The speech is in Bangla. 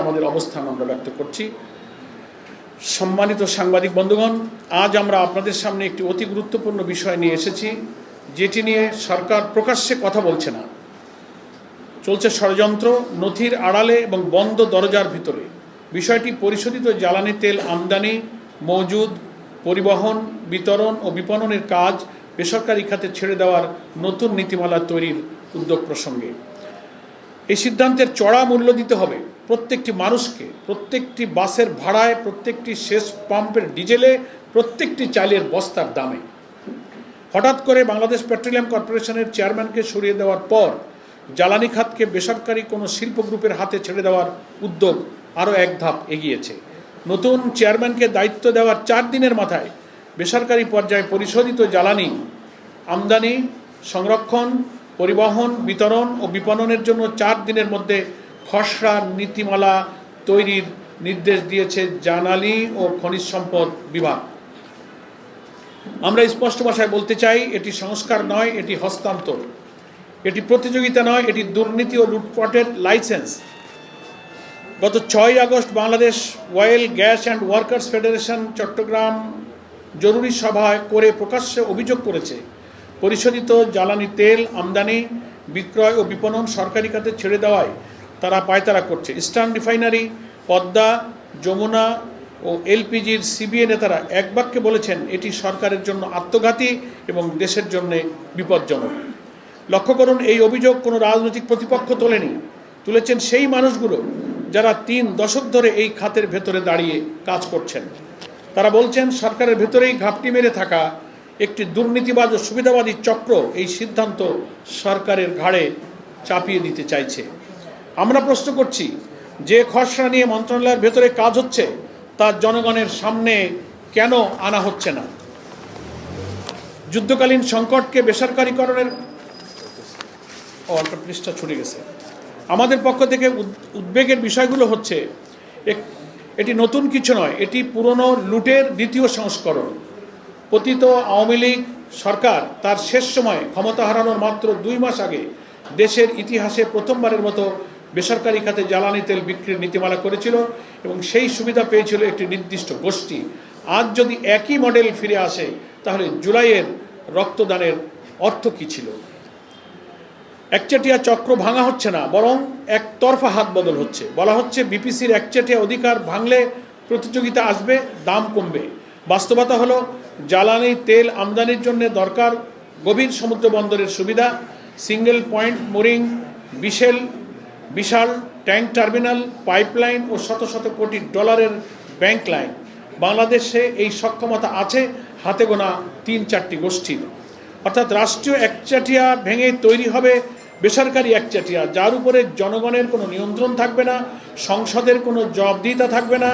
আমাদের অবস্থান আমরা ব্যক্ত করছি। সম্মানিত সাংবাদিক বন্ধুগণ, আজ আমরা আপনাদের সামনে একটি অতি গুরুত্বপূর্ণ বিষয় নিয়ে এসেছি, যেটি নিয়ে সরকার প্রকাশ্যে কথা বলছে না। চলছে ষড়যন্ত্র, নথির আড়ালে এবং বন্ধ দরজার ভিতরে। বিষয়টি পরিশোধিত জ্বালানি তেল আমদানি, মজুদ, পরিবহন, বিতরণ ও বিপণনের কাজ বেসরকারি খাতে ছেড়ে দেওয়ার নতুন নীতিমালা তৈরির উদ্যোগ প্রসঙ্গে। এই সিদ্ধান্তের চড়া মূল্য দিতে হবে প্রত্যেকটি মানুষকে, প্রত্যেকটি বাসের ভাড়ায়, প্রত্যেকটি শেষ পাম্পের ডিজেলে, প্রত্যেকটি চালের বস্তার দামে। হঠাৎ করে বাংলাদেশ পেট্রোলিয়াম কর্পোরেশনের চেয়ারম্যানকে সরিয়ে দেওয়ার পর জ্বালানি খাতকে বেসরকারি কোনো শিল্প গ্রুপের হাতে ছেড়ে দেওয়ার উদ্যোগ আরও এক ধাপ এগিয়েছে। নতুন চেয়ারম্যানকে দায়িত্ব দেওয়ার 4 দিনের মাথায় বেসরকারি পর্যায়ে পরিশোধিত জ্বালানি আমদানি, সংরক্ষণ, পরিবহন, বিতরণ ও বিপণনের জন্য 4 দিনের মধ্যে খসড়া নীতিমালা তৈরির নির্দেশ দিয়েছে জ্বালানি ও খনিজ সম্পদ বিভাগ। আমরা স্পষ্ট ভাষায় বলতে চাই, এটি সংস্কার নয়, এটি হস্তান্তর। এটি প্রতিযোগিতা নয়, এটি দুর্নীতি ও লুটপাটের লাইসেন্স। গত 6 August Bangladesh oil, gas and workers federation Chattogram জরুরি সভায় করে প্রকাশ্যে অভিযোগ করেছে, পরিশোধিত জ্বালানি তেল আমদানি, বিক্রয় ও বিপণন সরকারি খাতে ছেড়ে দেওয়ায় তারা পায়তারা করছে। ইস্টার্ন রিফাইনারি, পদ্মা, যমুনা ও এলপিজির সিবিএ নেতারা এক বাক্যে বলেছেন, এটি সরকারের জন্য আত্মঘাতী এবং দেশের জন্য বিপজ্জনক। লক্ষ্য করুন, এই অভিযোগ কোনো রাজনৈতিক প্রতিপক্ষ তোলেনি, তুলেছেন সেই মানুষগুলো যারা 3 দশক ধরে এই খাতের ভেতরে দাঁড়িয়ে কাজ করছেন। তারা বলছেন, সরকারের ভেতরেই ঘাপটি মেরে থাকা একটি দুর্নীতিবাজ ও সুবিধাবাদী চক্র এই সিদ্ধান্ত সরকারের ঘাড়ে চাপিয়ে দিতে চাইছে। আমরা প্রশ্ন করছি, যে খসড়া নিয়ে মন্ত্রণালয়ের ভেতরে কাজ হচ্ছে তা জনগণের সামনে কেন আনা হচ্ছে না? যুদ্ধকালীন সংকটকে বেসরকারীকরণের পৃষ্ঠা ছুটে গেছে। আমাদের পক্ষ থেকে উদ্বেগের বিষয়গুলো হচ্ছে, এটি নতুন কিছু নয়, এটি পুরনো লুটের দ্বিতীয় সংস্করণ। পতিত আওয়ামী লীগ সরকার তার শেষ সময়ে ক্ষমতা হারানোর মাত্র 2 মাস আগে দেশের ইতিহাসে প্রথমবারের মতো বেসরকারি খাতে জ্বালানি তেল বিক্রির নীতিমালা করেছিল এবং সেই সুবিধা পেয়েছিল একটি নির্দিষ্ট গোষ্ঠী। আজ যদি একই মডেল ফিরে আসে, তাহলে জুলাইয়ের রক্তদানের অর্থ কী ছিল? একচেটিয়া চক্র ভাঙা হচ্ছে না, বরং একতরফা হাত বদল হচ্ছে। বলা হচ্ছে, বিপিসির একচেটিয়া অধিকার ভাঙলে প্রতিযোগিতা আসবে, দাম কমবে। বাস্তবতা হলো, জ্বালানি তেল আমদানির জন্য দরকার গভীর সমুদ্র বন্দরের সুবিধা, সিঙ্গেল পয়েন্ট মোরিং, বিশাল ট্যাঙ্ক টার্মিনাল, পাইপলাইন ও শত শত কোটি ডলারের ব্যাংক লাইন। বাংলাদেশে এই সক্ষমতা আছে হাতে গোনা 3-4টি গোষ্ঠীর। অর্থাৎ রাষ্ট্রীয় একচেটিয়া ভেঙে তৈরি হবে বেসরকারি একচেটিয়া, যার উপরে জনগণের কোনো নিয়ন্ত্রণ থাকবে না, সংসদের কোনো জবাবদিহিতা থাকবে না,